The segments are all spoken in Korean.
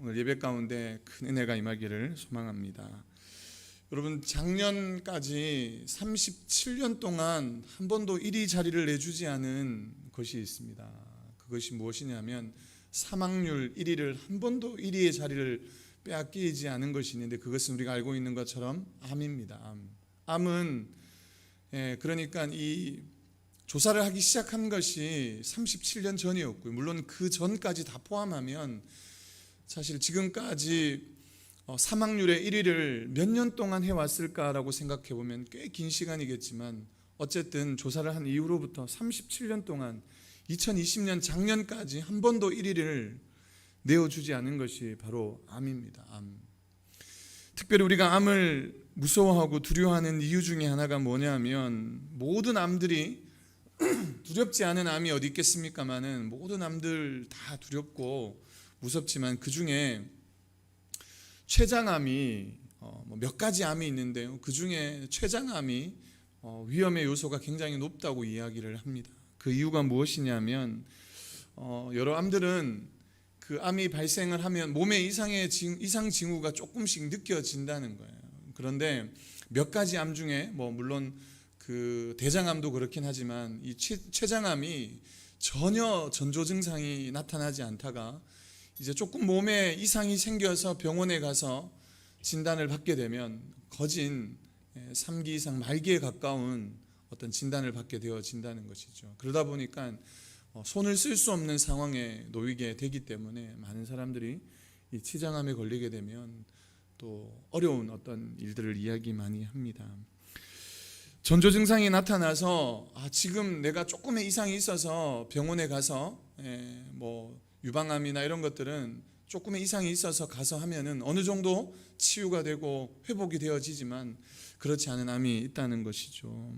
오늘 예배 가운데 큰 은혜가 임하기를 소망합니다. 여러분, 작년까지 37년 동안 한 번도 1위 자리를 내주지 않은 것이 있습니다. 그것이 무엇이냐면 사망률 1위를 한 번도 1위의 자리를 빼앗기지 않은 것이 있는데, 그것은 우리가 알고 있는 것처럼 암입니다. 암은 그러니까 이 조사를 하기 시작한 것이 37년 전이었고요. 물론 그 전까지 다 포함하면 사실 지금까지 사망률의 1위를 몇 년 동안 해왔을까라고 생각해 보면 꽤 긴 시간이겠지만, 어쨌든 조사를 한 이후로부터 37년 동안 2020년 작년까지 한 번도 1위를 내어주지 않은 것이 바로 암입니다. 암. 특별히 우리가 암을 무서워하고 두려워하는 이유 중에 하나가 뭐냐면, 모든 암들이 두렵지 않은 암이 어디 있겠습니까마는 모든 암들 다 두렵고 무섭지만 그 중에 췌장암이 몇 가지 암이 있는데요, 그 중에 췌장암이 위험의 요소가 굉장히 높다고 이야기를 합니다. 그 이유가 무엇이냐면, 여러 암들은 그 암이 발생을 하면 몸에 이상 징후가 조금씩 느껴진다는 거예요. 그런데 몇 가지 암 중에 물론 그 대장암도 그렇긴 하지만 이 췌장암이 전혀 전조 증상이 나타나지 않다가 이제 조금 몸에 이상이 생겨서 병원에 가서 진단을 받게 되면 거진 3기 이상 말기에 가까운 어떤 진단을 받게 되어진다는 것이죠. 그러다 보니까 손을 쓸 수 없는 상황에 놓이게 되기 때문에 많은 사람들이 이 췌장암에 걸리게 되면 또 어려운 어떤 일들을 이야기 많이 합니다. 전조 증상이 나타나서 지금 내가 조금의 이상이 있어서 병원에 가서 유방암이나 이런 것들은 조금의 이상이 있어서 가서 하면은 어느 정도 치유가 되고 회복이 되어지지만, 그렇지 않은 암이 있다는 것이죠.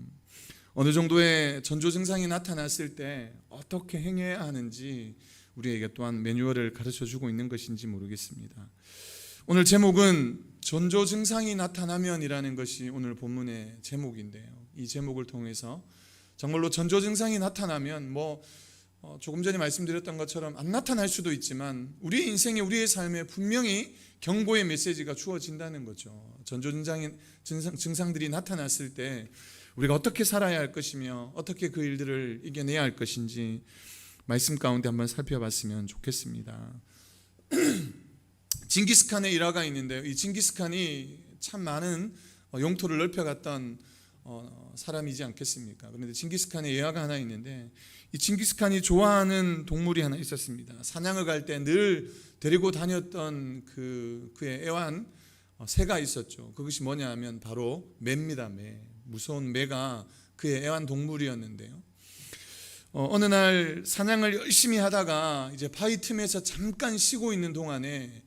어느 정도의 전조 증상이 나타났을 때 어떻게 행해야 하는지 우리에게 또한 매뉴얼을 가르쳐 주고 있는 것인지 모르겠습니다. 오늘 제목은 전조 증상이 나타나면이라는 것이 오늘 본문의 제목인데요, 이 제목을 통해서 정말로 전조 증상이 나타나면 조금 전에 말씀드렸던 것처럼 안 나타날 수도 있지만 우리의 인생에, 우리의 삶에 분명히 경고의 메시지가 주어진다는 거죠. 전조 증상들이 나타났을 때 우리가 어떻게 살아야 할 것이며 어떻게 그 일들을 이겨내야 할 것인지 말씀 가운데 한번 살펴봤으면 좋겠습니다. 징기스칸의 일화가 있는데요, 이 징기스칸이 참 많은 영토를 넓혀갔던 사람이지 않겠습니까? 그런데 징기스칸의 예화가 하나 있는데, 이 징기스칸이 좋아하는 동물이 하나 있었습니다. 사냥을 갈 때 늘 데리고 다녔던 그의 애완 새가 있었죠. 그것이 뭐냐 하면 바로 매입니다. 매. 무서운 매가 그의 애완 동물이었는데요, 어느 날 사냥을 열심히 하다가 이제 바위 틈에서 잠깐 쉬고 있는 동안에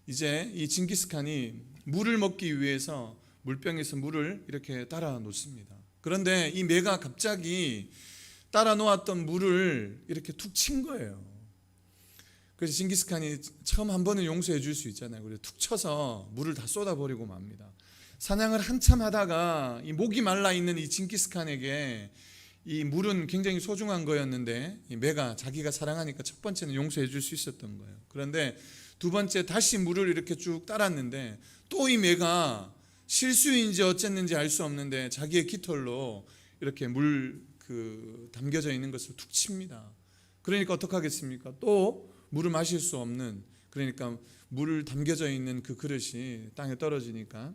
이제 이 징기스칸이 물을 먹기 위해서 물병에서 물을 이렇게 따라 놓습니다. 그런데 이 매가 갑자기 따라 놓았던 물을 이렇게 툭 친 거예요. 그래서 징기스칸이 처음 한 번은 용서해 줄 수 있잖아요. 그래서 툭 쳐서 물을 다 쏟아버리고 맙니다. 사냥을 한참 하다가 이 목이 말라 있는 이 징기스칸에게 이 물은 굉장히 소중한 거였는데, 이 매가 자기가 사랑하니까 첫 번째는 용서해 줄 수 있었던 거예요. 그런데 두 번째 다시 물을 이렇게 쭉 따랐는데 또 이 매가 실수인지 어쨌는지 알 수 없는데 자기의 깃털로 이렇게 담겨져 있는 것을 툭 칩니다. 그러니까 어떡하겠습니까? 또 물을 마실 수 없는, 그러니까 물을 담겨져 있는 그 그릇이 땅에 떨어지니까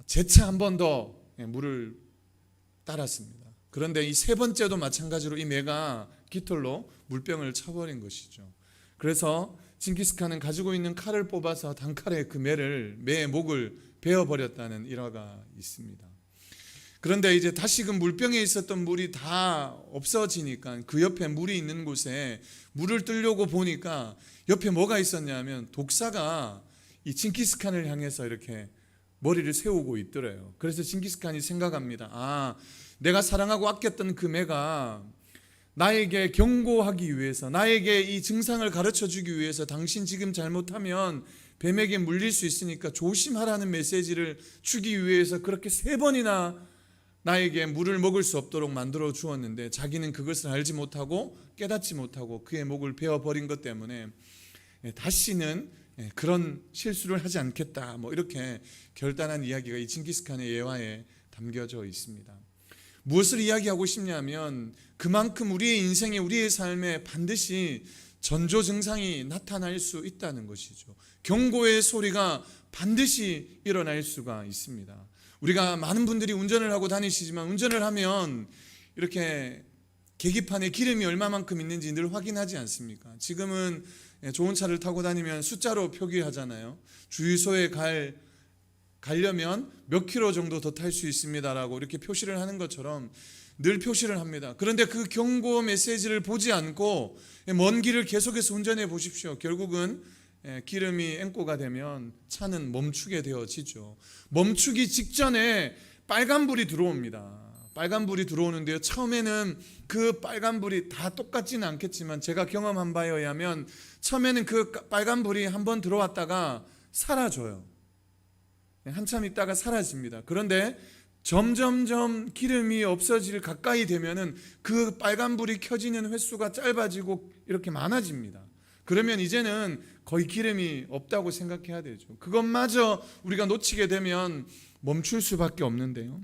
재차 한 번 더 물을 따랐습니다. 그런데 이 세 번째도 마찬가지로 이 매가 깃털로 물병을 쳐버린 것이죠. 그래서 징기스칸은 가지고 있는 칼을 뽑아서 단칼에 그 매의 목을 베어버렸다는 일화가 있습니다. 그런데 이제 다시 그 물병에 있었던 물이 다 없어지니까 그 옆에 물이 있는 곳에 물을 뜨려고 보니까 옆에 뭐가 있었냐면 독사가 이 징기스칸을 향해서 이렇게 머리를 세우고 있더래요. 그래서 징기스칸이 생각합니다. 내가 사랑하고 아꼈던 그 매가 나에게 경고하기 위해서, 나에게 이 증상을 가르쳐 주기 위해서 당신 지금 잘못하면 뱀에게 물릴 수 있으니까 조심하라는 메시지를 주기 위해서 그렇게 3번이나 나에게 물을 먹을 수 없도록 만들어 주었는데, 자기는 그것을 알지 못하고 깨닫지 못하고 그의 목을 베어버린 것 때문에 다시는 그런 실수를 하지 않겠다, 뭐 이렇게 결단한 이야기가 이 징기스칸의 예화에 담겨져 있습니다. 무엇을 이야기하고 싶냐면 그만큼 우리의 인생에, 우리의 삶에 반드시 전조 증상이 나타날 수 있다는 것이죠. 경고의 소리가 반드시 일어날 수가 있습니다. 우리가 많은 분들이 운전을 하고 다니시지만 운전을 하면 이렇게 계기판에 기름이 얼마만큼 있는지 늘 확인하지 않습니까? 지금은 좋은 차를 타고 다니면 숫자로 표기하잖아요. 주유소에 가려면 몇 킬로 정도 더 탈 수 있습니다라고 이렇게 표시를 하는 것처럼 늘 표시를 합니다. 그런데 그 경고 메시지를 보지 않고 먼 길을 계속해서 운전해 보십시오. 결국은 기름이 앵꼬가 되면 차는 멈추게 되어지죠. 멈추기 직전에 빨간불이 들어옵니다. 빨간불이 들어오는데요, 처음에는 그 빨간불이 다 똑같지는 않겠지만 제가 경험한 바에 의하면 처음에는 그 빨간불이 한번 들어왔다가 사라져요. 한참 있다가 사라집니다. 그런데 점점점 기름이 없어질 가까이 되면은 그 빨간불이 켜지는 횟수가 짧아지고 이렇게 많아집니다. 그러면 이제는 거의 기름이 없다고 생각해야 되죠. 그것마저 우리가 놓치게 되면 멈출 수밖에 없는데요,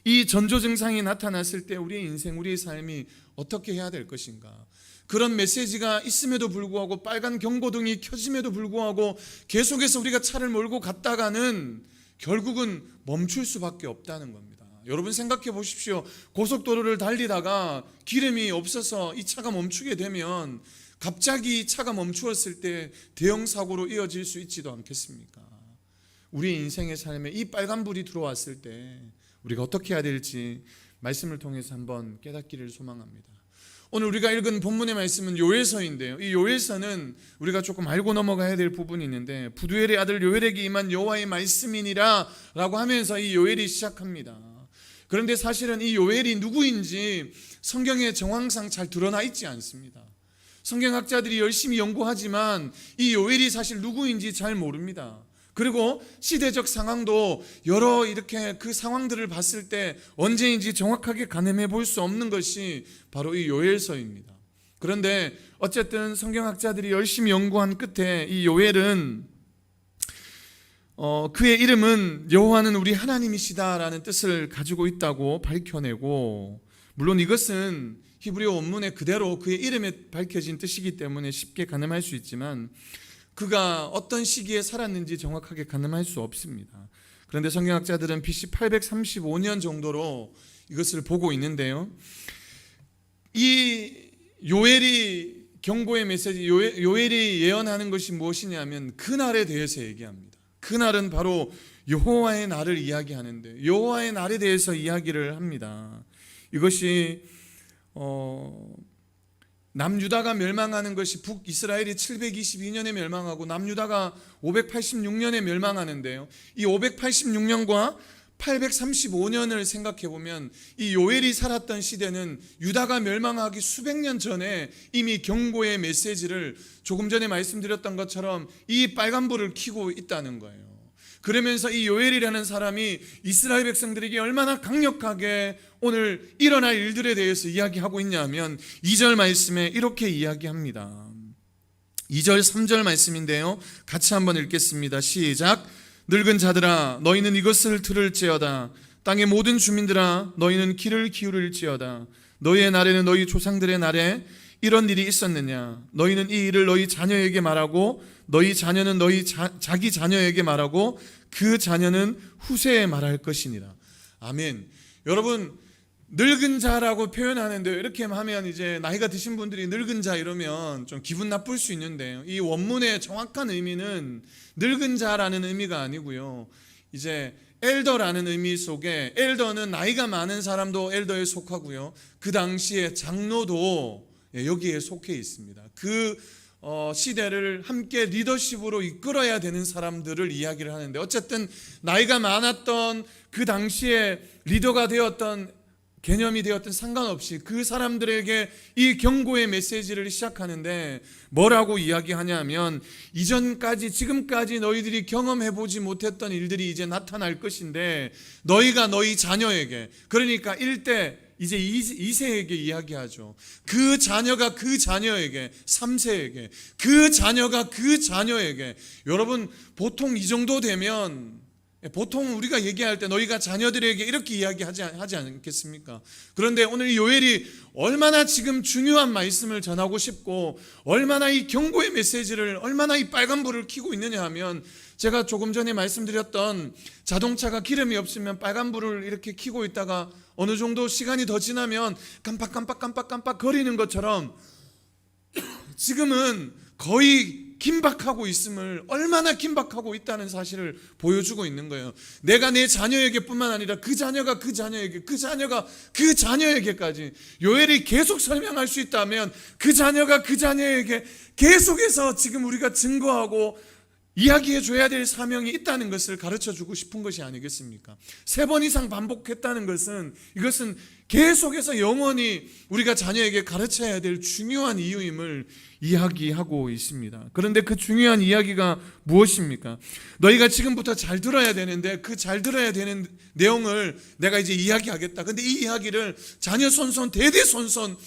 이 전조 증상이 나타났을 때 우리의 인생, 우리의 삶이 어떻게 해야 될 것인가? 그런 메시지가 있음에도 불구하고, 빨간 경고등이 켜짐에도 불구하고 계속해서 우리가 차를 몰고 갔다가는 결국은 멈출 수밖에 없다는 겁니다. 여러분 생각해 보십시오. 고속도로를 달리다가 기름이 없어서 이 차가 멈추게 되면 갑자기 차가 멈추었을 때 대형 사고로 이어질 수 있지도 않겠습니까? 우리 인생의 삶에 이 빨간불이 들어왔을 때 우리가 어떻게 해야 될지 말씀을 통해서 한번 깨닫기를 소망합니다. 오늘 우리가 읽은 본문의 말씀은 요엘서인데요, 이 요엘서는 우리가 조금 알고 넘어가야 될 부분이 있는데, 부두엘의 아들 요엘에게 임한 여호와의 말씀이니라 라고 하면서 이 요엘이 시작합니다. 그런데 사실은 이 요엘이 누구인지 성경에 정황상 잘 드러나 있지 않습니다. 성경학자들이 열심히 연구하지만 이 요엘이 사실 누구인지 잘 모릅니다. 그리고 시대적 상황도 여러 이렇게 그 상황들을 봤을 때 언제인지 정확하게 가늠해 볼 수 없는 것이 바로 이 요엘서입니다. 그런데 어쨌든 성경학자들이 열심히 연구한 끝에 이 요엘은 그의 이름은 여호와는 우리 하나님이시다라는 뜻을 가지고 있다고 밝혀내고, 물론 이것은 히브리어 원문에 그대로 그의 이름에 밝혀진 뜻이기 때문에 쉽게 가늠할 수 있지만 그가 어떤 시기에 살았는지 정확하게 가늠할 수 없습니다. 그런데 성경학자들은 BC 835년 정도로 이것을 보고 있는데요, 이 요엘이 경고의 메시지, 요엘이 예언하는 것이 무엇이냐면 그날에 대해서 얘기합니다. 그날은 바로 여호와의 날을 이야기하는데, 여호와의 날에 대해서 이야기를 합니다. 이것이 남유다가 멸망하는 것이 북이스라엘이 722년에 멸망하고 남유다가 586년에 멸망하는데요, 이 586년과 835년을 생각해 보면 이 요엘이 살았던 시대는 유다가 멸망하기 수백 년 전에 이미 경고의 메시지를 조금 전에 말씀드렸던 것처럼 이 빨간불을 켜고 있다는 거예요. 그러면서 이 요엘이라는 사람이 이스라엘 백성들에게 얼마나 강력하게 오늘 일어날 일들에 대해서 이야기하고 있냐면 2절 말씀에 이렇게 이야기합니다. 2절 3절 말씀인데요, 같이 한번 읽겠습니다. 시작. 늙은 자들아 너희는 이것을 들을지어다. 땅의 모든 주민들아 너희는 귀를 기울일지어다. 너희의 날에는 너희 조상들의 날에 이런 일이 있었느냐? 너희는 이 일을 너희 자녀에게 말하고 너희 자녀는 너희 자기 자녀에게 말하고 그 자녀는 후세에 말할 것이니라. 아멘. 여러분, 늙은 자라고 표현하는데 이렇게 하면 이제 나이가 드신 분들이 늙은 자 이러면 좀 기분 나쁠 수 있는데요, 이 원문의 정확한 의미는 늙은 자라는 의미가 아니고요, 이제 엘더라는 의미 속에, 엘더는 나이가 많은 사람도 엘더에 속하고요, 그 당시에 장로도 여기에 속해 있습니다. 그 시대를 함께 리더십으로 이끌어야 되는 사람들을 이야기를 하는데, 어쨌든 나이가 많았던 그 당시에 리더가 되었던 개념이 되었던 상관없이 그 사람들에게 이 경고의 메시지를 시작하는데 뭐라고 이야기하냐면, 이전까지 지금까지 너희들이 경험해보지 못했던 일들이 이제 나타날 것인데 너희가 너희 자녀에게, 그러니까 1대 이제 2세에게 이야기하죠. 그 자녀가 그 자녀에게, 3세에게, 그 자녀가 그 자녀에게. 여러분, 보통 이 정도 되면, 보통 우리가 얘기할 때 너희가 자녀들에게 이렇게 이야기하지 않겠습니까? 그런데 오늘 이 요엘이 얼마나 지금 중요한 말씀을 전하고 싶고, 얼마나 이 경고의 메시지를, 얼마나 이 빨간불을 켜고 있느냐 하면, 제가 조금 전에 말씀드렸던 자동차가 기름이 없으면 빨간불을 이렇게 켜고 있다가 어느 정도 시간이 더 지나면 깜빡깜빡 거리는 것처럼 지금은 거의 긴박하고 있음을, 얼마나 긴박하고 있다는 사실을 보여주고 있는 거예요. 내가 내 자녀에게 뿐만 아니라 그 자녀가 그 자녀에게, 그 자녀가 그 자녀에게까지. 요엘이 계속 설명할 수 있다면 그 자녀가 그 자녀에게 계속해서 지금 우리가 증거하고 이야기해 줘야 될 사명이 있다는 것을 가르쳐 주고 싶은 것이 아니겠습니까? 3번 이상 반복했다는 것은, 이것은 계속해서 영원히 우리가 자녀에게 가르쳐야 될 중요한 이유임을 이야기하고 있습니다. 그런데 그 중요한 이야기가 무엇입니까? 너희가 지금부터 잘 들어야 되는데, 그 잘 들어야 되는 내용을 내가 이제 이야기하겠다. 근데 이 이야기를 자녀 손손 대대손손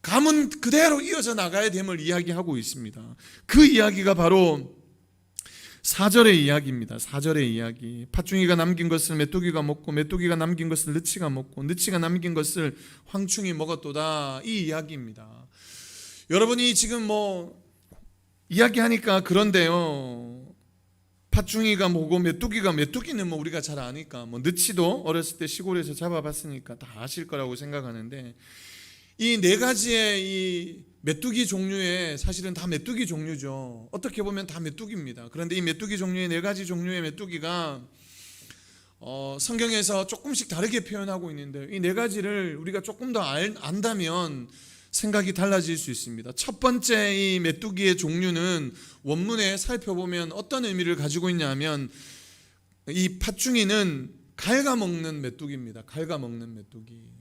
가문 그대로 이어져 나가야 됨을 이야기하고 있습니다. 그 이야기가 바로 4절의 이야기입니다. 4절의 이야기. 팥중이가 남긴 것을 메뚜기가 먹고, 메뚜기가 남긴 것을 느치가 먹고, 느치가 남긴 것을 황충이 먹었도다. 이 이야기입니다. 여러분이 지금 이야기하니까 그런데요, 팥중이가 뭐고 메뚜기는 우리가 잘 아니까, 느치도 어렸을 때 시골에서 잡아봤으니까 다 아실 거라고 생각하는데, 이 4가지의 이 메뚜기 종류에, 사실은 다 메뚜기 종류죠. 어떻게 보면 다 메뚜기입니다. 그런데 이 메뚜기 종류의 4가지 종류의 메뚜기가 성경에서 조금씩 다르게 표현하고 있는데, 이 4가지를 우리가 조금 더 안다면 생각이 달라질 수 있습니다. 첫 번째 이 메뚜기의 종류는 원문에 살펴보면 어떤 의미를 가지고 있냐면, 이 팥중이는 갉아먹는 메뚜기입니다. 갉아먹는 메뚜기.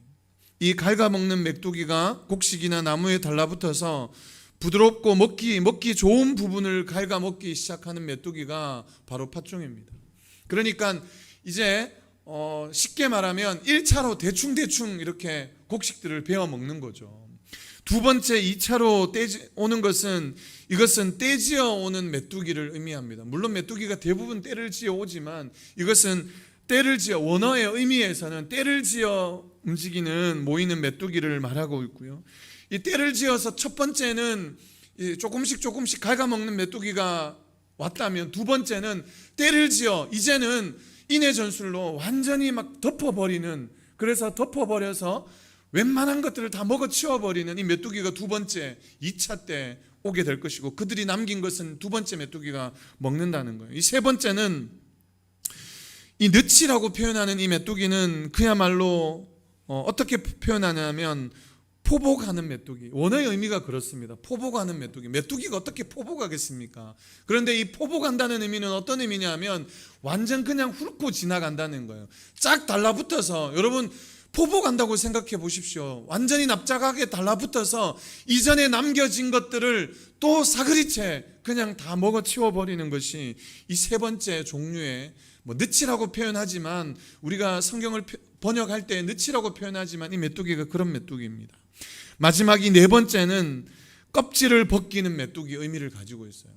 이 갉아먹는 메뚜기가 곡식이나 나무에 달라붙어서 부드럽고 먹기 좋은 부분을 갉아먹기 시작하는 메뚜기가 바로 팥중입니다. 그러니까 이제 쉽게 말하면 1차로 대충 이렇게 곡식들을 베어 먹는 거죠. 두 번째 2차로 오는 것은, 이것은 떼지어 오는 메뚜기를 의미합니다. 물론 메뚜기가 대부분 떼를 지어 오지만, 이것은 떼를 지어, 원어의 의미에서는 떼를 지어 움직이는, 모이는 메뚜기를 말하고 있고요. 이 떼를 지어서 첫 번째는 조금씩 갉아먹는 메뚜기가 왔다면, 두 번째는 떼를 지어 이제는 인해 전술로 완전히 막 덮어버리는, 그래서 덮어버려서 웬만한 것들을 다 먹어치워버리는 이 메뚜기가 두 번째 2차 때 오게 될 것이고, 그들이 남긴 것은 두 번째 메뚜기가 먹는다는 거예요. 이 세 번째는 이 느치라고 표현하는 이 메뚜기는 그야말로 어떻게 표현하냐면 포복하는 메뚜기. 원어의 의미가 그렇습니다. 포복하는 메뚜기. 메뚜기가 어떻게 포복하겠습니까? 그런데 이 포복한다는 의미는 어떤 의미냐면 완전 그냥 훑고 지나간다는 거예요. 쫙 달라붙어서, 여러분 포복한다고 생각해 보십시오. 완전히 납작하게 달라붙어서 이전에 남겨진 것들을 또 사그리채 그냥 다 먹어치워버리는 것이 이 세 번째 종류의, 느치라고 표현하지만, 우리가 성경을 번역할 때 느치라고 표현하지만 이 메뚜기가 그런 메뚜기입니다. 마지막 이 4번째는 껍질을 벗기는 메뚜기 의미를 가지고 있어요.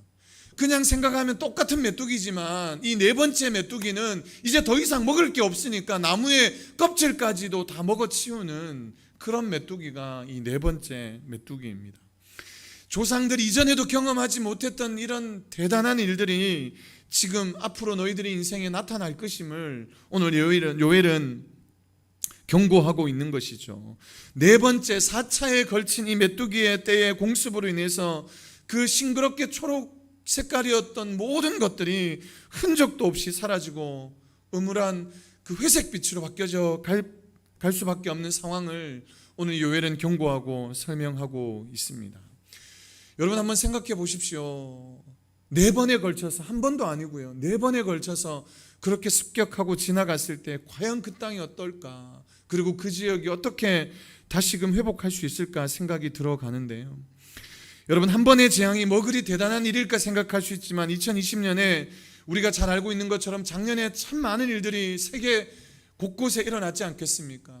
그냥 생각하면 똑같은 메뚜기지만 이 4번째 메뚜기는 이제 더 이상 먹을 게 없으니까 나무의 껍질까지도 다 먹어치우는 그런 메뚜기가 이 4번째 메뚜기입니다. 조상들이 이전에도 경험하지 못했던 이런 대단한 일들이 지금 앞으로 너희들의 인생에 나타날 것임을 오늘 요엘은 경고하고 있는 것이죠. 4번째 4차에 걸친 이 메뚜기의 때의 공습으로 인해서 그 싱그럽게 초록 색깔이었던 모든 것들이 흔적도 없이 사라지고 음울한 그 회색빛으로 바뀌어져 갈 수밖에 없는 상황을 오늘 요엘은 경고하고 설명하고 있습니다. 여러분 한번 생각해 보십시오. 4번에 걸쳐서, 한 번도 아니고요, 4번에 걸쳐서 그렇게 습격하고 지나갔을 때 과연 그 땅이 어떨까, 그리고 그 지역이 어떻게 다시금 회복할 수 있을까 생각이 들어가는데요. 여러분, 한 번의 재앙이 뭐 그리 대단한 일일까 생각할 수 있지만 2020년에 우리가 잘 알고 있는 것처럼 작년에 참 많은 일들이 세계 곳곳에 일어났지 않겠습니까?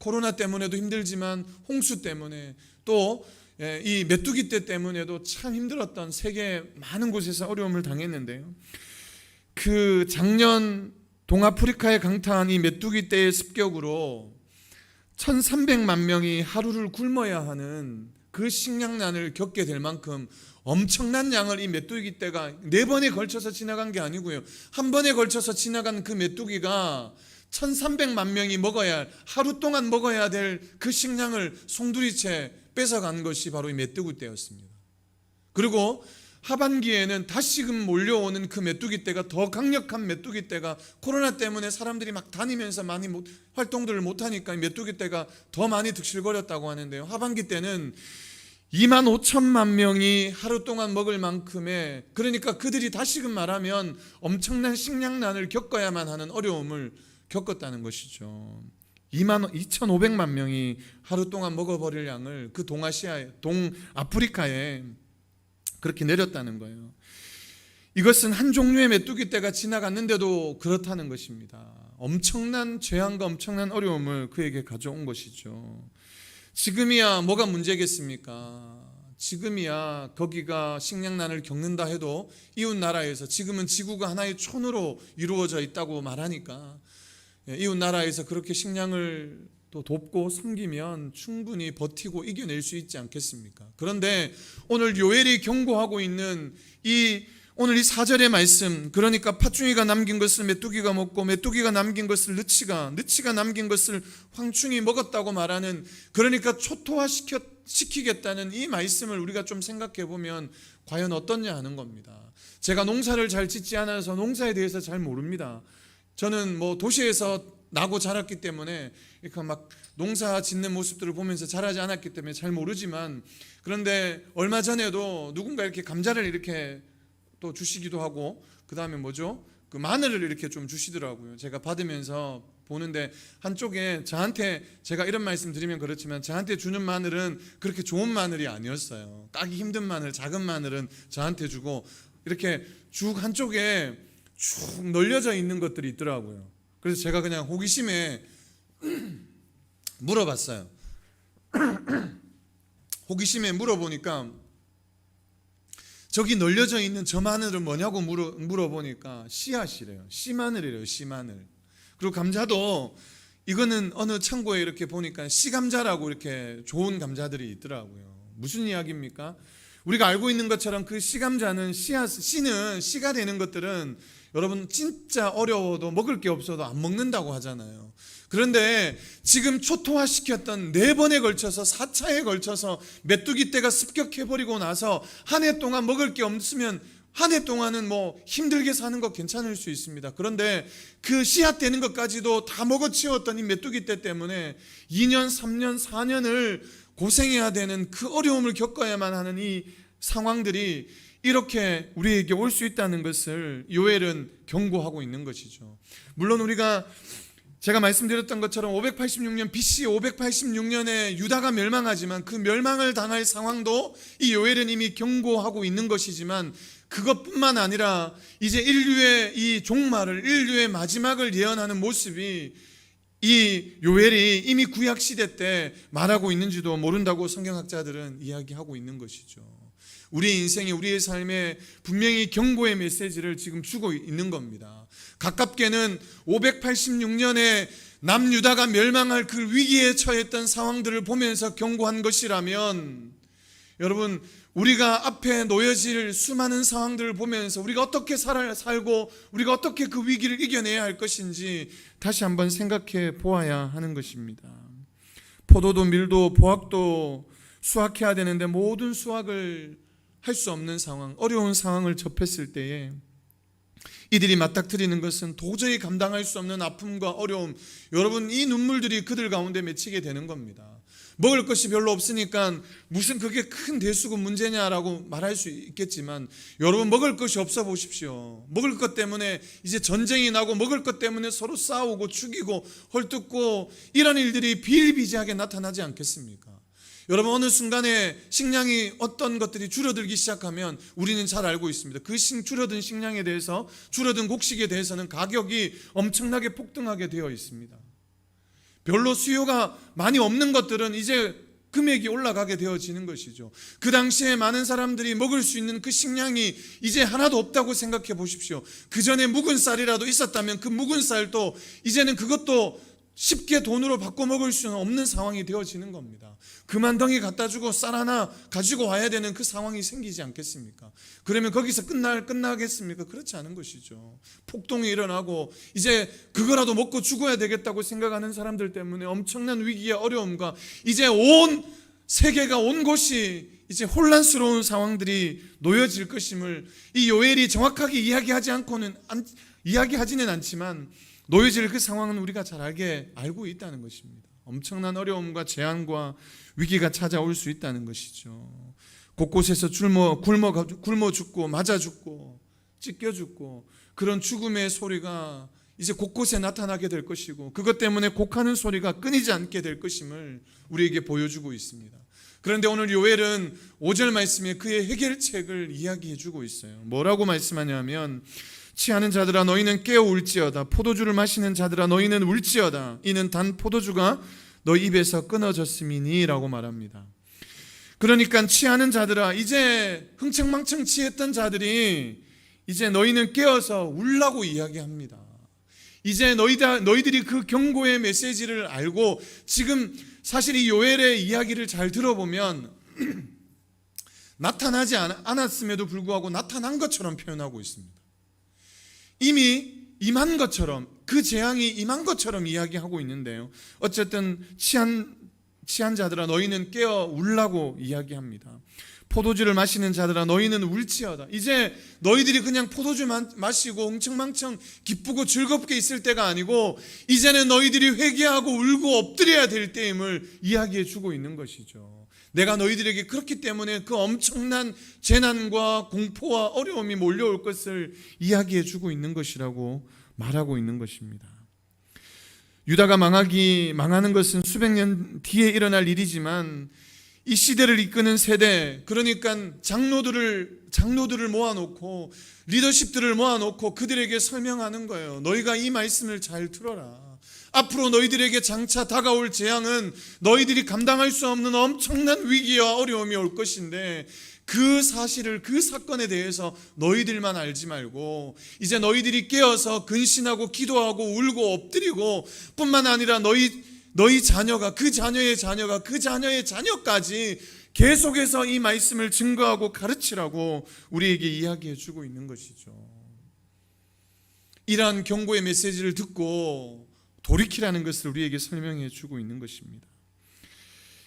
코로나 때문에도 힘들지만 홍수 때문에 또 이 메뚜기 떼 때문에도 참 힘들었던 세계 많은 곳에서 어려움을 당했는데요. 그 작년 동아프리카에 강타한 이 메뚜기 떼의 습격으로 1300만 명이 하루를 굶어야 하는 그 식량난을 겪게 될 만큼 엄청난 양을 이 메뚜기 떼가 4번에 걸쳐서 지나간 게 아니고요, 한 번에 걸쳐서 지나간 그 메뚜기가 1300만 명이 먹어야 할, 하루 동안 먹어야 될 그 식량을 송두리째 뺏어간 것이 바로 이 메뚜기 떼였습니다. 그리고 하반기에는 다시금 몰려오는 그 메뚜기 떼가, 더 강력한 메뚜기 떼가, 코로나 때문에 사람들이 막 다니면서 많이 활동들을 못하니까 메뚜기 떼가 더 많이 득실거렸다고 하는데요, 하반기 때는 2만 5천만 명이 하루 동안 먹을 만큼의, 그러니까 그들이 다시금 말하면 엄청난 식량난을 겪어야만 하는 어려움을 겪었다는 것이죠. 2,500만 명이 하루 동안 먹어버릴 양을 그 동아시아에, 동아프리카에 그렇게 내렸다는 거예요. 이것은 한 종류의 메뚜기 떼가 지나갔는데도 그렇다는 것입니다. 엄청난 재앙과 엄청난 어려움을 그에게 가져온 것이죠. 지금이야 뭐가 문제겠습니까? 지금이야 거기가 식량난을 겪는다 해도 이웃 나라에서, 지금은 지구가 하나의 촌으로 이루어져 있다고 말하니까 이웃 나라에서 그렇게 식량을 또 돕고 섬기면 충분히 버티고 이겨낼 수 있지 않겠습니까? 그런데 오늘 요엘이 경고하고 있는 오늘 이 4절의 말씀, 그러니까 팥중이가 남긴 것을 메뚜기가 먹고 메뚜기가 남긴 것을 느치가 남긴 것을 황충이 먹었다고 말하는, 그러니까 초토화시키겠다는 이 말씀을 우리가 좀 생각해 보면 과연 어떻냐 하는 겁니다. 제가 농사를 잘 짓지 않아서 농사에 대해서 잘 모릅니다. 저는 뭐 도시에서 나고 자랐기 때문에 이렇게 막 농사 짓는 모습들을 보면서 자라지 않았기 때문에 잘 모르지만, 그런데 얼마 전에도 누군가 이렇게 감자를 이렇게 또 주시기도 하고, 그 다음에 뭐죠? 그 마늘을 이렇게 좀 주시더라고요. 제가 받으면서 보는데 한쪽에 저한테, 제가 이런 말씀 드리면 그렇지만 저한테 주는 마늘은 그렇게 좋은 마늘이 아니었어요. 따기 힘든 마늘, 작은 마늘은 저한테 주고, 이렇게 쭉 한쪽에 쭉 널려져 있는 것들이 있더라고요. 그래서 제가 그냥 호기심에 물어봤어요. 호기심에 물어보니까 저기 널려져 있는 저 마늘은 뭐냐고 물어보니까 씨앗이래요. 씨마늘이래요. 씨마늘. 그리고 감자도 이거는 어느 창고에 이렇게 보니까 씨감자라고 이렇게 좋은 감자들이 있더라고요. 무슨 이야기입니까? 우리가 알고 있는 것처럼 그 씨감자는 씨는 씨가 되는 것들은 여러분 진짜 어려워도 먹을 게 없어도 안 먹는다고 하잖아요. 그런데 지금 초토화시켰던 4번에 걸쳐서 4차에 걸쳐서 메뚜기 떼가 습격해버리고 나서 한 해 동안 먹을 게 없으면 한 해 동안은 뭐 힘들게 사는 거 괜찮을 수 있습니다. 그런데 그 씨앗 되는 것까지도 다 먹어치웠던 이 메뚜기 떼 때문에 2년, 3년, 4년을 고생해야 되는 그 어려움을 겪어야만 하는 이 상황들이 이렇게 우리에게 올 수 있다는 것을 요엘은 경고하고 있는 것이죠. 물론 제가 말씀드렸던 것처럼 586년 BC 586년에 유다가 멸망하지만 그 멸망을 당할 상황도 이 요엘은 이미 경고하고 있는 것이지만, 그것뿐만 아니라 이제 인류의 이 종말을, 인류의 마지막을 예언하는 모습이 이 요엘이 이미 구약시대 때 말하고 있는지도 모른다고 성경학자들은 이야기하고 있는 것이죠. 우리의 인생에, 우리의 삶에 분명히 경고의 메시지를 지금 주고 있는 겁니다. 가깝게는 586년에 남유다가 멸망할 그 위기에 처했던 상황들을 보면서 경고한 것이라면, 여러분 우리가 앞에 놓여질 수많은 상황들을 보면서 우리가 어떻게 살고 우리가 어떻게 그 위기를 이겨내야 할 것인지 다시 한번 생각해 보아야 하는 것입니다. 포도도 밀도 보학도 수확해야 되는데 모든 수확을 할 수 없는 상황, 어려운 상황을 접했을 때에 이들이 맞닥뜨리는 것은 도저히 감당할 수 없는 아픔과 어려움, 여러분 이 눈물들이 그들 가운데 맺히게 되는 겁니다. 먹을 것이 별로 없으니까 무슨 그게 큰 대수고 문제냐라고 말할 수 있겠지만, 여러분 먹을 것이 없어 보십시오. 먹을 것 때문에 이제 전쟁이 나고 먹을 것 때문에 서로 싸우고 죽이고 헐뜯고 이런 일들이 비일비재하게 나타나지 않겠습니까? 여러분 어느 순간에 식량이 어떤 것들이 줄어들기 시작하면 우리는 잘 알고 있습니다. 그 줄어든 식량에 대해서, 줄어든 곡식에 대해서는 가격이 엄청나게 폭등하게 되어 있습니다. 별로 수요가 많이 없는 것들은 이제 금액이 올라가게 되어지는 것이죠. 그 당시에 많은 사람들이 먹을 수 있는 그 식량이 이제 하나도 없다고 생각해 보십시오. 그 전에 묵은 쌀이라도 있었다면 그 묵은 쌀도 이제는 그것도 쉽게 돈으로 바꿔 먹을 수는 없는 상황이 되어지는 겁니다. 그만 덩이 갖다 주고 쌀 하나 가지고 와야 되는 그 상황이 생기지 않겠습니까? 그러면 거기서 끝나겠습니까? 그렇지 않은 것이죠. 폭동이 일어나고 이제 그거라도 먹고 죽어야 되겠다고 생각하는 사람들 때문에 엄청난 위기와 어려움과 이제 온 세계가 온 곳이 이제 혼란스러운 상황들이 놓여질 것임을 이 요엘이 정확하게 이야기하지는 않지만 놓여질 그 상황은 우리가 잘 알고 있다는 것입니다. 엄청난 어려움과 재앙과 위기가 찾아올 수 있다는 것이죠. 곳곳에서 굶어 죽고 맞아 죽고 찢겨 죽고 그런 죽음의 소리가 이제 곳곳에 나타나게 될 것이고 그것 때문에 곡하는 소리가 끊이지 않게 될 것임을 우리에게 보여주고 있습니다. 그런데 오늘 요엘은 5절 말씀에 그의 해결책을 이야기해 주고 있어요. 뭐라고 말씀하냐면 취하는 자들아 너희는 깨어 울지어다. 포도주를 마시는 자들아 너희는 울지어다. 이는 단 포도주가 너희 입에서 끊어졌음이니 라고 말합니다. 그러니까 취하는 자들아, 이제 흥청망청 취했던 자들이 이제 너희는 깨어서 울라고 이야기합니다. 이제 너희들이 그 경고의 메시지를 알고 지금 사실 이 요엘의 이야기를 잘 들어보면 나타나지 않았음에도 불구하고 나타난 것처럼 표현하고 있습니다. 이미 임한 것처럼 그 재앙이 임한 것처럼 이야기하고 있는데요. 어쨌든 취한 자들아 너희는 깨어 울라고 이야기합니다. 포도주를 마시는 자들아 너희는 울지어다. 이제 너희들이 그냥 포도주 마시고 흥청망청 기쁘고 즐겁게 있을 때가 아니고 이제는 너희들이 회개하고 울고 엎드려야 될 때임을 이야기해 주고 있는 것이죠. 내가 너희들에게 그렇기 때문에 그 엄청난 재난과 공포와 어려움이 몰려올 것을 이야기해 주고 있는 것이라고 말하고 있는 것입니다. 유다가 망하는 것은 수백 년 뒤에 일어날 일이지만 이 시대를 이끄는 세대, 그러니까 장로들을 모아놓고 리더십들을 모아놓고 그들에게 설명하는 거예요. 너희가 이 말씀을 잘 들어라. 앞으로 너희들에게 장차 다가올 재앙은 너희들이 감당할 수 없는 엄청난 위기와 어려움이 올 것인데 그 사실을, 그 사건에 대해서 너희들만 알지 말고 이제 너희들이 깨어서 근신하고 기도하고 울고 엎드리고 뿐만 아니라 너희 자녀가 그 자녀의 자녀가 그 자녀의 자녀까지 계속해서 이 말씀을 증거하고 가르치라고 우리에게 이야기해 주고 있는 것이죠. 이러한 경고의 메시지를 듣고 돌이키라는 것을 우리에게 설명해 주고 있는 것입니다.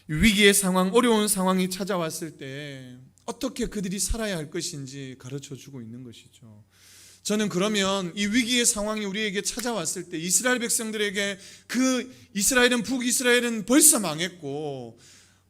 위기의 상황, 어려운 상황이 찾아왔을 때 어떻게 그들이 살아야 할 것인지 가르쳐 주고 있는 것이죠. 저는 그러면 이 위기의 상황이 우리에게 찾아왔을 때 이스라엘 백성들에게 북이스라엘은 벌써 망했고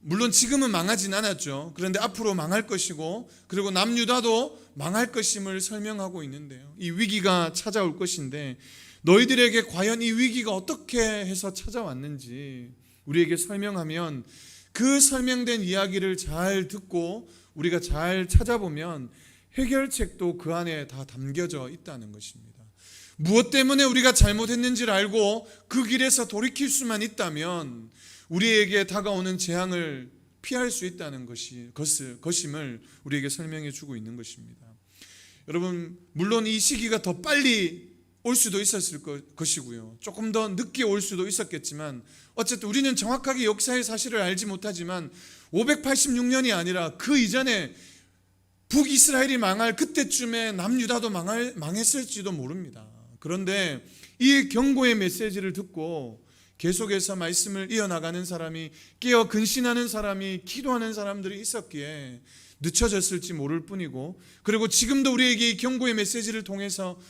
물론 지금은 망하진 않았죠. 그런데 앞으로 망할 것이고 그리고 남유다도 망할 것임을 설명하고 있는데요. 이 위기가 찾아올 것인데 너희들에게 과연 이 위기가 어떻게 해서 찾아왔는지 우리에게 설명하면 그 설명된 이야기를 잘 듣고 우리가 잘 찾아보면 해결책도 그 안에 다 담겨져 있다는 것입니다. 무엇 때문에 우리가 잘못했는지를 알고 그 길에서 돌이킬 수만 있다면 우리에게 다가오는 재앙을 피할 수 있다는 것임을 우리에게 설명해 주고 있는 것입니다. 여러분, 물론 이 시기가 더 빨리 올 수도 있었을 것이고요. 조금 더 늦게 올 수도 있었겠지만 어쨌든 우리는 정확하게 역사의 사실을 알지 못하지만 586년이 아니라 그 이전에 북이스라엘이 망할 그때쯤에 남유다도 망했을지도 모릅니다. 그런데 이 경고의 메시지를 듣고 계속해서 말씀을 이어나가는 사람이, 깨어 근신하는 사람이, 기도하는 사람들이 있었기에 늦춰졌을지 모를 뿐이고, 그리고 지금도 우리에게 이 경고의 메시지를 통해서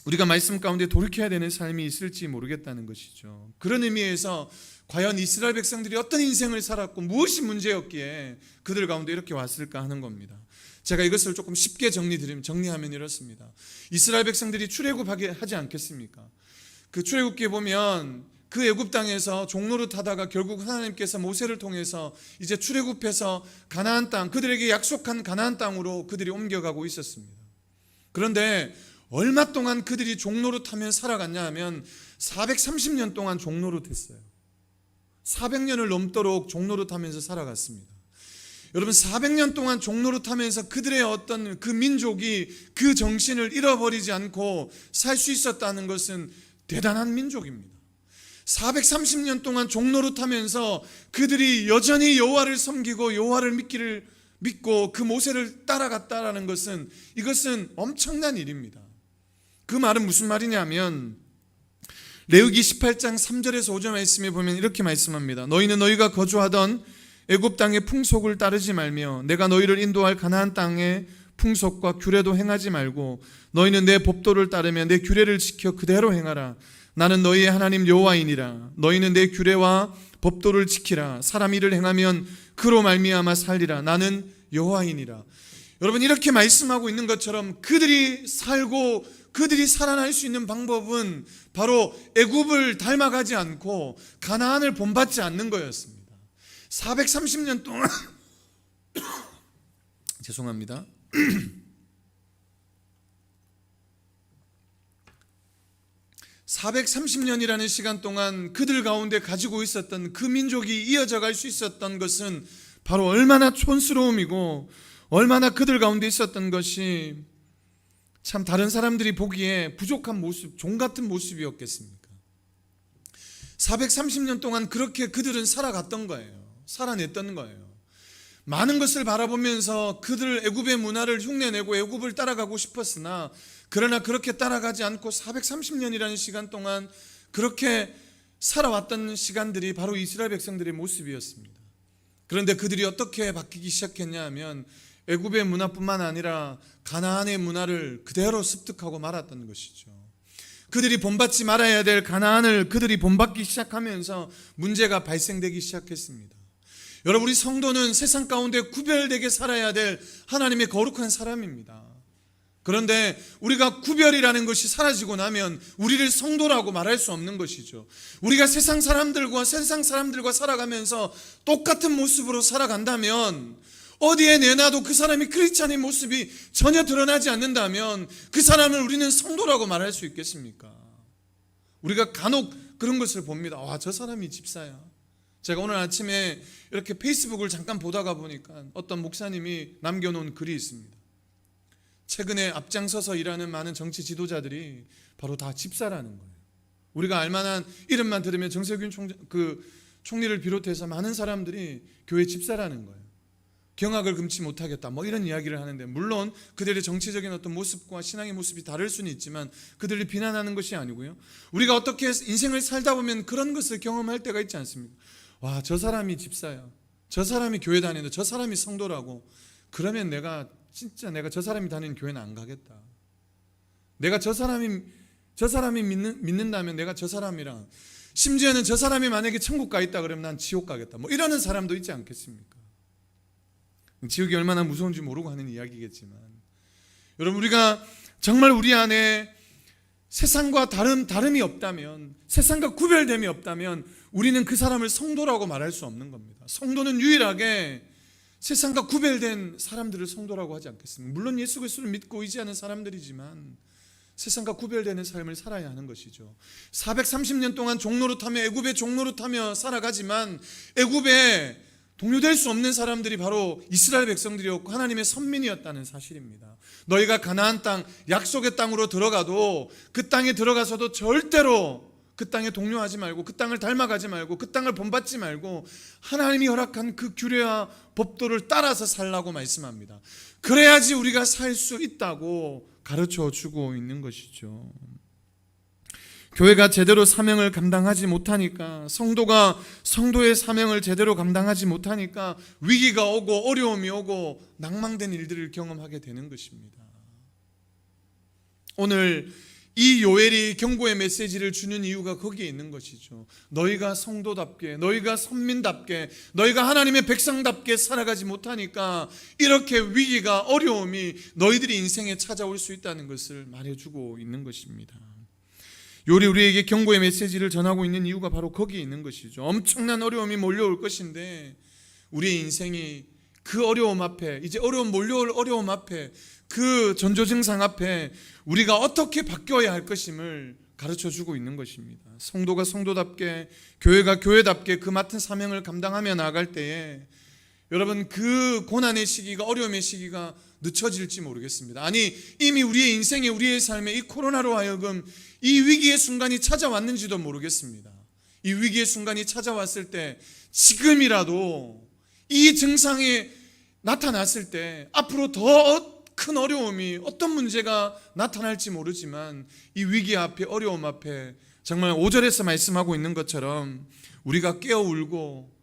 우리가 말씀 가운데 돌이켜야 되는 삶이 있을지 모르겠다는 것이죠. 그런 의미에서 과연 이스라엘 백성들이 어떤 인생을 살았고 무엇이 문제였기에 그들 가운데 이렇게 왔을까 하는 겁니다. 제가 이것을 조금 쉽게 정리하면 이렇습니다. 이스라엘 백성들이 출애굽하지 않겠습니까? 그 출애굽기에 보면 그 애굽 땅에서 종로를 타다가 결국 하나님께서 모세를 통해서 이제 출애굽해서 가나안 땅, 그들에게 약속한 가나안 땅으로 그들이 옮겨가고 있었습니다. 그런데 얼마 동안 그들이 종로를 타며 살아갔냐 하면 430년 동안 종노릇했어요. 400년을 넘도록 종노릇하면서 살아갔습니다. 여러분, 400년 동안 종노릇하면서 그들의 어떤 그 민족이 그 정신을 잃어버리지 않고 살 수 있었다는 것은 대단한 민족입니다. 430년 동안 종노릇하면서 그들이 여전히 여호와를 섬기고 여호와를 믿고 그 모세를 따라갔다라는 것은, 이것은 엄청난 일입니다. 그 말은 무슨 말이냐면 레위기 18장 3절에서 5절 말씀에 보면 이렇게 말씀합니다. 너희는 너희가 거주하던 애굽 땅의 풍속을 따르지 말며 내가 너희를 인도할 가나안 땅의 풍속과 규례도 행하지 말고 너희는 내 법도를 따르며 내 규례를 지켜 그대로 행하라. 나는 너희의 하나님 여호와이니라. 너희는 내 규례와 법도를 지키라. 사람 일을 행하면 그로 말미암아 살리라. 나는 여호와이니라. 여러분, 이렇게 말씀하고 있는 것처럼 그들이 살고 그들이 살아날 수 있는 방법은 바로 애굽을 닮아가지 않고 가나안을 본받지 않는 거였습니다. 430년 동안 죄송합니다. 430년이라는 시간 동안 그들 가운데 가지고 있었던 그 민족이 이어져 갈 수 있었던 것은 바로 얼마나 촌스러움이고 얼마나 그들 가운데 있었던 것이 참 다른 사람들이 보기에 부족한 모습, 종 같은 모습이었겠습니까? 430년 동안 그렇게 그들은 살아갔던 거예요. 살아냈던 거예요. 많은 것을 바라보면서 그들 애굽의 문화를 흉내내고 애굽을 따라가고 싶었으나 그러나 그렇게 따라가지 않고 430년이라는 시간 동안 그렇게 살아왔던 시간들이 바로 이스라엘 백성들의 모습이었습니다. 그런데 그들이 어떻게 바뀌기 시작했냐 하면 애굽의 문화뿐만 아니라 가나안의 문화를 그대로 습득하고 말았던 것이죠. 그들이 본받지 말아야 될 가나안을 그들이 본받기 시작하면서 문제가 발생되기 시작했습니다. 여러분, 우리 성도는 세상 가운데 구별되게 살아야 될 하나님의 거룩한 사람입니다. 그런데 우리가 구별이라는 것이 사라지고 나면 우리를 성도라고 말할 수 없는 것이죠. 우리가 세상 사람들과 살아가면서 똑같은 모습으로 살아간다면, 어디에 내놔도 그 사람이 크리스찬의 모습이 전혀 드러나지 않는다면 그 사람을 우리는 성도라고 말할 수 있겠습니까? 우리가 간혹 그런 것을 봅니다. 와, 저 사람이 집사야. 제가 오늘 아침에 이렇게 페이스북을 잠깐 보다가 보니까 어떤 목사님이 남겨놓은 글이 있습니다. 최근에 앞장서서 일하는 많은 정치 지도자들이 바로 다 집사라는 거예요. 우리가 알만한 이름만 들으면 정세균 총리를 비롯해서 많은 사람들이 교회 집사라는 거예요. 경악을 금치 못하겠다, 이런 이야기를 하는데, 물론 그들의 정치적인 어떤 모습과 신앙의 모습이 다를 수는 있지만 그들을 비난하는 것이 아니고요, 우리가 어떻게 인생을 살다 보면 그런 것을 경험할 때가 있지 않습니까? 와, 저 사람이 집사야, 저 사람이 교회 다니는데 저 사람이 성도라고, 그러면 내가 저 사람이 다니는 교회는 안 가겠다. 내가 저 사람이 믿는다면 내가 저 사람이랑, 심지어는 저 사람이 만약에 천국 가 있다 그러면 난 지옥 가겠다, 이러는 사람도 있지 않겠습니까? 지옥이 얼마나 무서운지 모르고 하는 이야기겠지만, 여러분, 우리가 정말 우리 안에 세상과 다름이 없다면, 세상과 구별됨이 없다면 우리는 그 사람을 성도라고 말할 수 없는 겁니다. 성도는 유일하게 세상과 구별된 사람들을 성도라고 하지 않겠습니까? 물론 예수 그리스도를 믿고 의지하는 사람들이지만 세상과 구별되는 삶을 살아야 하는 것이죠. 430년 동안 종노릇하며 애굽의 종노릇하며 살아가지만 애굽에 동료될 수 없는 사람들이 바로 이스라엘 백성들이었고 하나님의 선민이었다는 사실입니다. 너희가 가나안 땅, 약속의 땅으로 들어가도 그 땅에 들어가서도 절대로 그 땅에 동료하지 말고, 그 땅을 닮아가지 말고, 그 땅을 본받지 말고 하나님이 허락한 그 규례와 법도를 따라서 살라고 말씀합니다. 그래야지 우리가 살 수 있다고 가르쳐 주고 있는 것이죠. 교회가 제대로 사명을 감당하지 못하니까, 성도가 성도의 사명을 제대로 감당하지 못하니까 위기가 오고 어려움이 오고 낭망된 일들을 경험하게 되는 것입니다. 오늘 이 요엘이 경고의 메시지를 주는 이유가 거기에 있는 것이죠. 너희가 성도답게, 너희가 선민답게, 너희가 하나님의 백성답게 살아가지 못하니까 이렇게 위기가, 어려움이 너희들이 인생에 찾아올 수 있다는 것을 말해주고 있는 것입니다. 요리 우리에게 경고의 메시지를 전하고 있는 이유가 바로 거기에 있는 것이죠. 엄청난 어려움이 몰려올 것인데 우리의 인생이 그 어려움 앞에, 이제 몰려올 어려움 앞에, 그 전조증상 앞에 우리가 어떻게 바뀌어야 할 것임을 가르쳐주고 있는 것입니다. 성도가 성도답게, 교회가 교회답게 그 맡은 사명을 감당하며 나아갈 때에 여러분, 그 고난의 시기가, 어려움의 시기가 늦춰질지 모르겠습니다. 아니, 이미 우리의 인생에, 우리의 삶에 이 코로나로 하여금 이 위기의 순간이 찾아왔는지도 모르겠습니다. 이 위기의 순간이 찾아왔을 때 지금이라도 이 증상이 나타났을 때 앞으로 더 큰 어려움이, 어떤 문제가 나타날지 모르지만 이 위기 앞에, 어려움 앞에 정말 5절에서 말씀하고 있는 것처럼 우리가 깨어 울고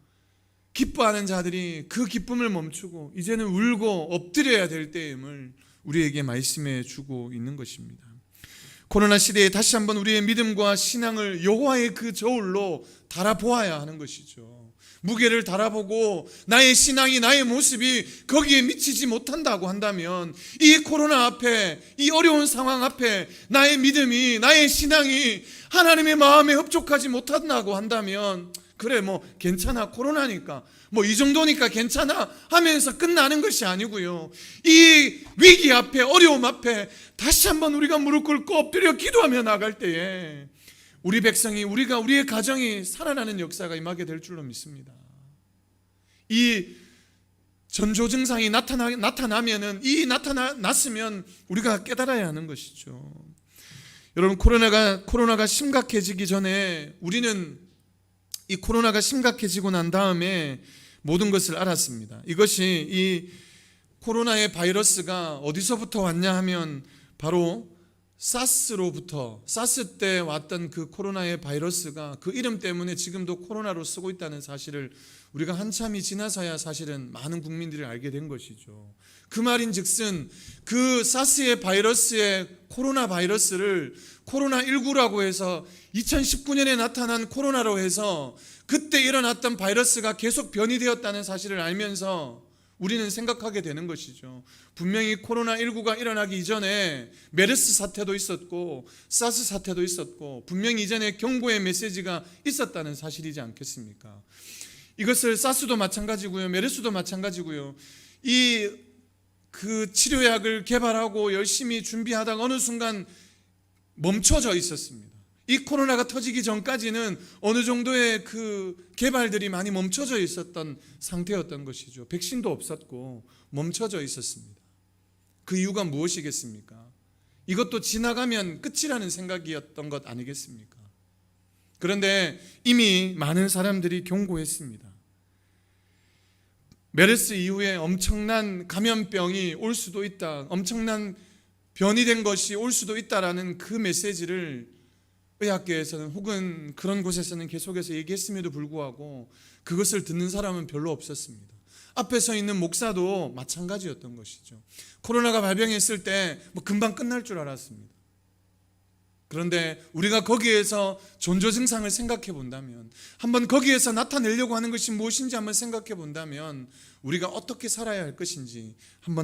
기뻐하는 자들이 그 기쁨을 멈추고 이제는 울고 엎드려야 될 때임을 우리에게 말씀해 주고 있는 것입니다. 코로나 시대에 다시 한번 우리의 믿음과 신앙을 여호와의 그 저울로 달아보아야 하는 것이죠. 무게를 달아보고 나의 신앙이, 나의 모습이 거기에 미치지 못한다고 한다면, 이 코로나 앞에, 이 어려운 상황 앞에 나의 믿음이, 나의 신앙이 하나님의 마음에 흡족하지 못한다고 한다면, 그래 뭐 괜찮아, 코로나니까 뭐 이 정도니까 괜찮아 하면서 끝나는 것이 아니고요, 이 위기 앞에, 어려움 앞에 다시 한번 우리가 무릎 꿇고 엎드려 기도하며 나갈 때에 우리 백성이, 우리의 가정이 살아나는 역사가 임하게 될 줄로 믿습니다. 이 전조 증상이 나타나면은, 나타났으면 우리가 깨달아야 하는 것이죠. 여러분, 코로나가 심각해지기 전에 우리는 이 코로나가 심각해지고 난 다음에 모든 것을 알았습니다. 이것이, 이 코로나의 바이러스가 어디서부터 왔냐 하면 바로 사스 때 왔던 그 코로나의 바이러스가 그 이름 때문에 지금도 코로나로 쓰고 있다는 사실을 우리가 한참이 지나서야 사실은 많은 국민들이 알게 된 것이죠. 그 말인즉슨 그 사스의 바이러스의 코로나 바이러스를 코로나19라고 해서 2019년에 나타난 코로나로 해서 그때 일어났던 바이러스가 계속 변이되었다는 사실을 알면서 우리는 생각하게 되는 것이죠. 분명히 코로나19가 일어나기 이전에 메르스 사태도 있었고 사스 사태도 있었고 분명히 이전에 경고의 메시지가 있었다는 사실이지 않겠습니까? 이것을 사스도 마찬가지고요, 메르스도 마찬가지고요. 그 치료약을 개발하고 열심히 준비하다가 어느 순간 멈춰져 있었습니다. 이 코로나가 터지기 전까지는 어느 정도의 그 개발들이 많이 멈춰져 있었던 상태였던 것이죠. 백신도 없었고 멈춰져 있었습니다. 그 이유가 무엇이겠습니까? 이것도 지나가면 끝이라는 생각이었던 것 아니겠습니까? 그런데 이미 많은 사람들이 경고했습니다. 메르스 이후에 엄청난 감염병이 올 수도 있다, 엄청난 변이된 것이 올 수도 있다라는 그 메시지를 의학계에서는 혹은 그런 곳에서는 계속해서 얘기했음에도 불구하고 그것을 듣는 사람은 별로 없었습니다. 앞에 서 있는 목사도 마찬가지였던 것이죠. 코로나가 발병했을 때 뭐 금방 끝날 줄 알았습니다. 그런데 우리가 거기에서 전조 증상을 생각해 본다면, 한번 거기에서 나타내려고 하는 것이 무엇인지 한번 생각해 본다면 우리가 어떻게 살아야 할 것인지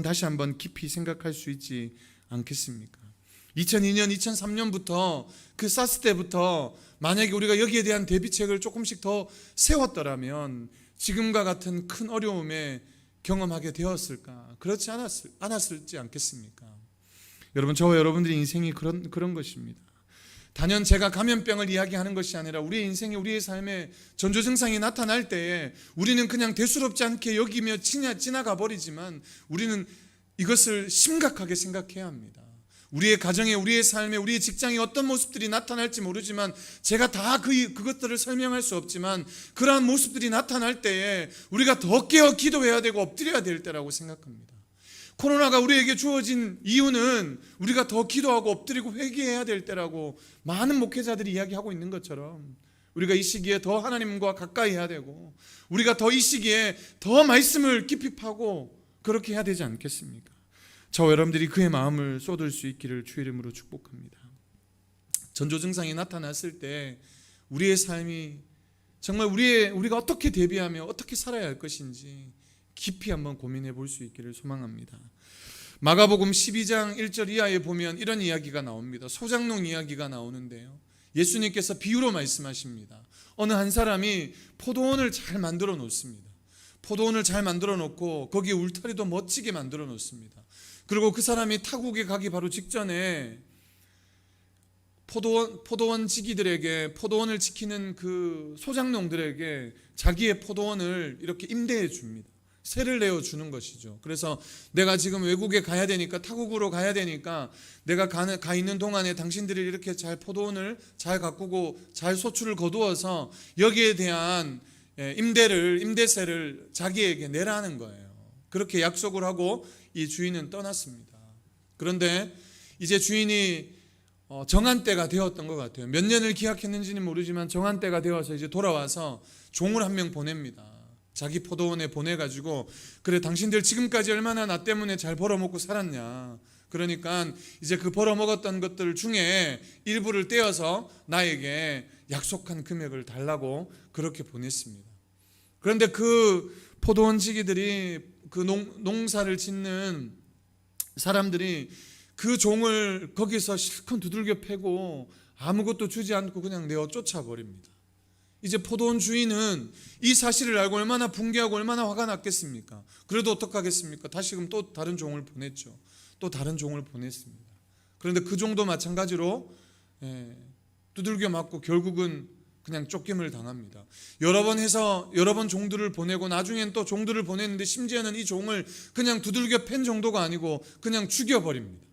다시 한번 깊이 생각할 수 있지 않겠습니까? 2002년, 2003년부터 그 사스 때부터 만약에 우리가 여기에 대한 대비책을 조금씩 더 세웠더라면 지금과 같은 큰 어려움에 경험하게 되었을까? 그렇지 않았을지 않겠습니까? 여러분, 저와 여러분들의 인생이 그런 것입니다. 단연 제가 감염병을 이야기하는 것이 아니라 우리의 인생에, 우리의 삶에 전조 증상이 나타날 때에 우리는 그냥 대수롭지 않게 여기며 지나가 버리지만 우리는 이것을 심각하게 생각해야 합니다. 우리의 가정에, 우리의 삶에, 우리의 직장에 어떤 모습들이 나타날지 모르지만 제가 다 그것들을 설명할 수 없지만 그러한 모습들이 나타날 때에 우리가 더 깨어 기도해야 되고 엎드려야 될 때라고 생각합니다. 코로나가 우리에게 주어진 이유는 우리가 더 기도하고 엎드리고 회개해야 될 때라고 많은 목회자들이 이야기하고 있는 것처럼 우리가 이 시기에 더 하나님과 가까이 해야 되고 우리가 더 이 시기에 더 말씀을 깊이 파고 그렇게 해야 되지 않겠습니까? 저와 여러분들이 그의 마음을 쏟을 수 있기를 주의 이름으로 축복합니다. 전조 증상이 나타났을 때 우리의 삶이 정말 우리가 어떻게 대비하며 어떻게 살아야 할 것인지 깊이 한번 고민해 볼 수 있기를 소망합니다. 마가복음 12장 1절 이하에 보면 이런 이야기가 나옵니다. 소장농 이야기가 나오는데요, 예수님께서 비유로 말씀하십니다. 어느 한 사람이 포도원을 잘 만들어 놓습니다. 포도원을 잘 만들어 놓고 거기에 울타리도 멋지게 만들어 놓습니다. 그리고 그 사람이 타국에 가기 바로 직전에 포도원 지기들에게, 포도원을 지키는 그 소장농들에게 자기의 포도원을 이렇게 임대해 줍니다. 세를 내어 주는 것이죠. 그래서 내가 지금 외국에 가야 되니까, 타국으로 가야 되니까 내가 가 있는 동안에 당신들이 이렇게 잘 포도원을 잘 가꾸고 잘 소출을 거두어서 여기에 대한 임대세를 자기에게 내라는 거예요. 그렇게 약속을 하고 이 주인은 떠났습니다. 그런데 이제 주인이 정한 때가 되었던 것 같아요. 몇 년을 기약했는지는 모르지만 정한 때가 되어서 이제 돌아와서 종을 한 명 보냅니다. 자기 포도원에 보내가지고, 그래 당신들 지금까지 얼마나 나 때문에 잘 벌어먹고 살았냐, 그러니까 이제 그 벌어먹었던 것들 중에 일부를 떼어서 나에게 약속한 금액을 달라고 그렇게 보냈습니다. 그런데 그 포도원 지기들이, 그 농사를 짓는 사람들이 그 종을 거기서 실컷 두들겨 패고 아무것도 주지 않고 그냥 내어 쫓아버립니다. 이제 포도원 주인은 이 사실을 알고 얼마나 붕괴하고 얼마나 화가 났겠습니까? 그래도 어떡하겠습니까? 다시금 또 다른 종을 보냈죠. 또 다른 종을 보냈습니다. 그런데 그 종도 마찬가지로 두들겨 맞고 결국은 그냥 쫓김을 당합니다. 여러 번 종들을 보내고 나중엔 또 종들을 보냈는데 심지어는 이 종을 그냥 두들겨 팬 정도가 아니고 그냥 죽여버립니다.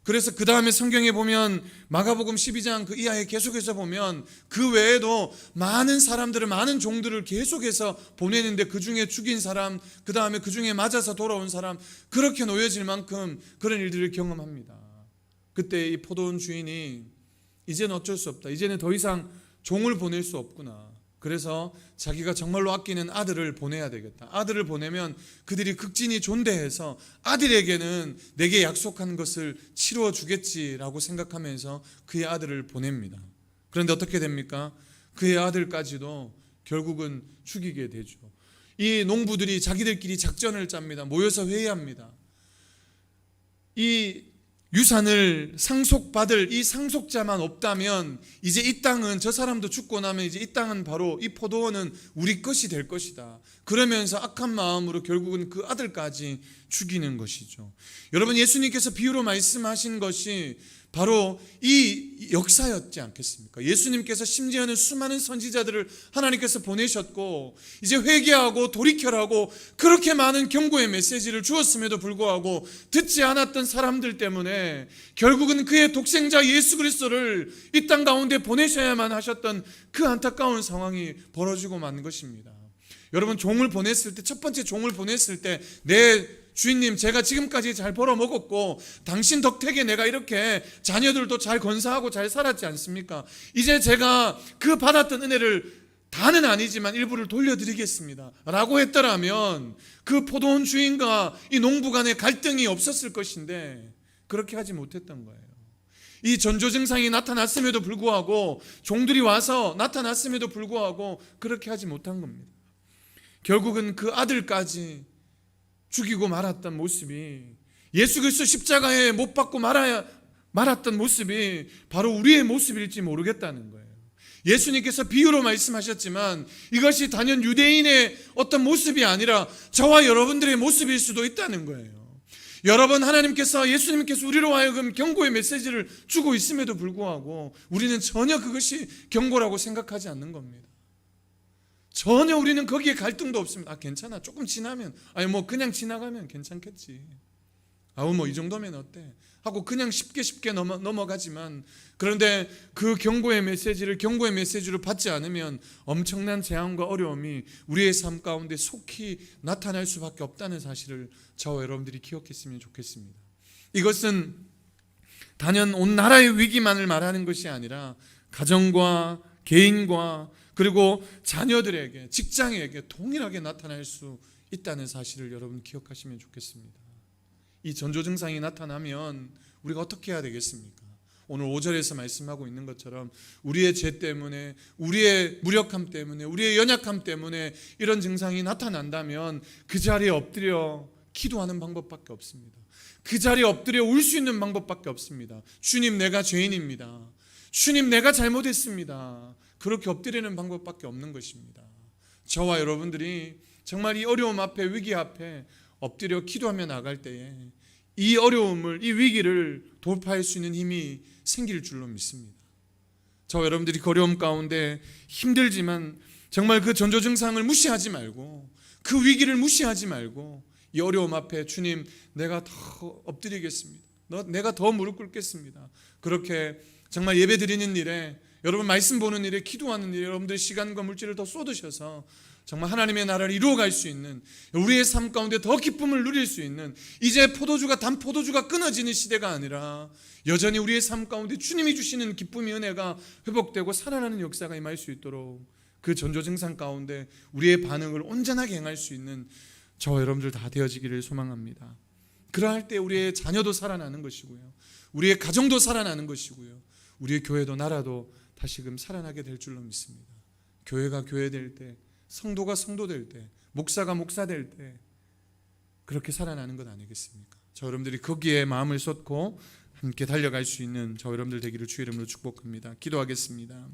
그래서 그 다음에 성경에 보면 마가복음 12장 그 이하에 계속해서 보면 그 외에도 많은 사람들을, 많은 종들을 계속해서 보내는데 그 중에 죽인 사람, 그 다음에 그 중에 맞아서 돌아온 사람, 그렇게 놓여질 만큼 그런 일들을 경험합니다. 그때 이 포도원 주인이 이제는 어쩔 수 없다, 이제는 더 이상 종을 보낼 수 없구나, 그래서 자기가 정말로 아끼는 아들을 보내야 되겠다. 아들을 보내면 그들이 극진히 존대해서 아들에게는 내게 약속한 것을 치루어 주겠지라고 생각하면서 그의 아들을 보냅니다. 그런데 어떻게 됩니까? 그의 아들까지도 결국은 죽이게 되죠. 이 농부들이 자기들끼리 작전을 짭니다. 모여서 회의합니다. 이 유산을 상속받을 이 상속자만 없다면 이제 이 땅은, 저 사람도 죽고 나면 이제 이 땅은, 바로 이 포도원은 우리 것이 될 것이다. 그러면서 악한 마음으로 결국은 그 아들까지 죽이는 것이죠. 여러분, 예수님께서 비유로 말씀하신 것이 바로 이 역사였지 않겠습니까? 예수님께서 심지어는 수많은 선지자들을 하나님께서 보내셨고 이제 회개하고 돌이켜라고 그렇게 많은 경고의 메시지를 주었음에도 불구하고 듣지 않았던 사람들 때문에 결국은 그의 독생자 예수 그리스도를 이 땅 가운데 보내셔야만 하셨던 그 안타까운 상황이 벌어지고 만 것입니다. 여러분, 종을 보냈을 때, 첫 번째 종을 보냈을 때, 내 주인님, 제가 지금까지 잘 벌어먹었고 당신 덕택에 내가 이렇게 자녀들도 잘 건사하고 잘 살았지 않습니까? 이제 제가 그 받았던 은혜를 다는 아니지만 일부를 돌려드리겠습니다 라고 했더라면 그 포도원 주인과 이 농부 간의 갈등이 없었을 것인데 그렇게 하지 못했던 거예요. 이 전조 증상이 나타났음에도 불구하고, 종들이 와서 나타났음에도 불구하고 그렇게 하지 못한 겁니다. 결국은 그 아들까지 죽이고 말았던 모습이, 예수 그리스도 십자가에 못 박고 말았던 모습이 바로 우리의 모습일지 모르겠다는 거예요. 예수님께서 비유로 말씀하셨지만 이것이 단연 유대인의 어떤 모습이 아니라 저와 여러분들의 모습일 수도 있다는 거예요. 여러분, 하나님께서, 예수님께서 우리로 하여금 경고의 메시지를 주고 있음에도 불구하고 우리는 전혀 그것이 경고라고 생각하지 않는 겁니다. 전혀 우리는 거기에 갈등도 없습니다. 괜찮아, 조금 지나면, 그냥 지나가면 괜찮겠지, 이 정도면 어때 하고 그냥 쉽게 넘어가지만, 그런데 그 경고의 메시지를 받지 않으면 엄청난 재앙과 어려움이 우리의 삶 가운데 속히 나타날 수밖에 없다는 사실을 저와 여러분들이 기억했으면 좋겠습니다. 이것은 단연 온 나라의 위기만을 말하는 것이 아니라 가정과 개인과 그리고 자녀들에게, 직장에게 동일하게 나타날 수 있다는 사실을 여러분 기억하시면 좋겠습니다. 이 전조 증상이 나타나면 우리가 어떻게 해야 되겠습니까? 오늘 5절에서 말씀하고 있는 것처럼 우리의 죄 때문에, 우리의 무력함 때문에, 우리의 연약함 때문에 이런 증상이 나타난다면 그 자리에 엎드려 기도하는 방법밖에 없습니다. 그 자리에 엎드려 울 수 있는 방법밖에 없습니다. 주님, 내가 죄인입니다. 주님, 내가 잘못했습니다. 그렇게 엎드리는 방법밖에 없는 것입니다. 저와 여러분들이 정말 이 어려움 앞에, 위기 앞에 엎드려 기도하며 나갈 때에 이 어려움을, 이 위기를 돌파할 수 있는 힘이 생길 줄로 믿습니다. 저와 여러분들이 어려움 가운데 힘들지만 정말 그 전조 증상을 무시하지 말고, 그 위기를 무시하지 말고, 이 어려움 앞에 주님, 내가 더 엎드리겠습니다. 내가 더 무릎 꿇겠습니다. 그렇게 정말 예배 드리는 일에, 여러분 말씀 보는 일에, 기도하는 일에 여러분들의 시간과 물질을 더 쏟으셔서 정말 하나님의 나라를 이루어갈 수 있는, 우리의 삶 가운데 더 기쁨을 누릴 수 있는, 이제 단 포도주가 끊어지는 시대가 아니라 여전히 우리의 삶 가운데 주님이 주시는 기쁨의 은혜가 회복되고 살아나는 역사가 임할 수 있도록, 그 전조 증상 가운데 우리의 반응을 온전하게 행할 수 있는 저와 여러분들 다 되어지기를 소망합니다. 그러할 때 우리의 자녀도 살아나는 것이고요, 우리의 가정도 살아나는 것이고요, 우리의 교회도 나라도 다시금 살아나게 될 줄로 믿습니다. 교회가 교회될 때, 성도가 성도될 때, 목사가 목사될 때 그렇게 살아나는 것 아니겠습니까? 저 여러분들이 거기에 마음을 쏟고 함께 달려갈 수 있는 저 여러분들 되기를 주의 이름으로 축복합니다. 기도하겠습니다.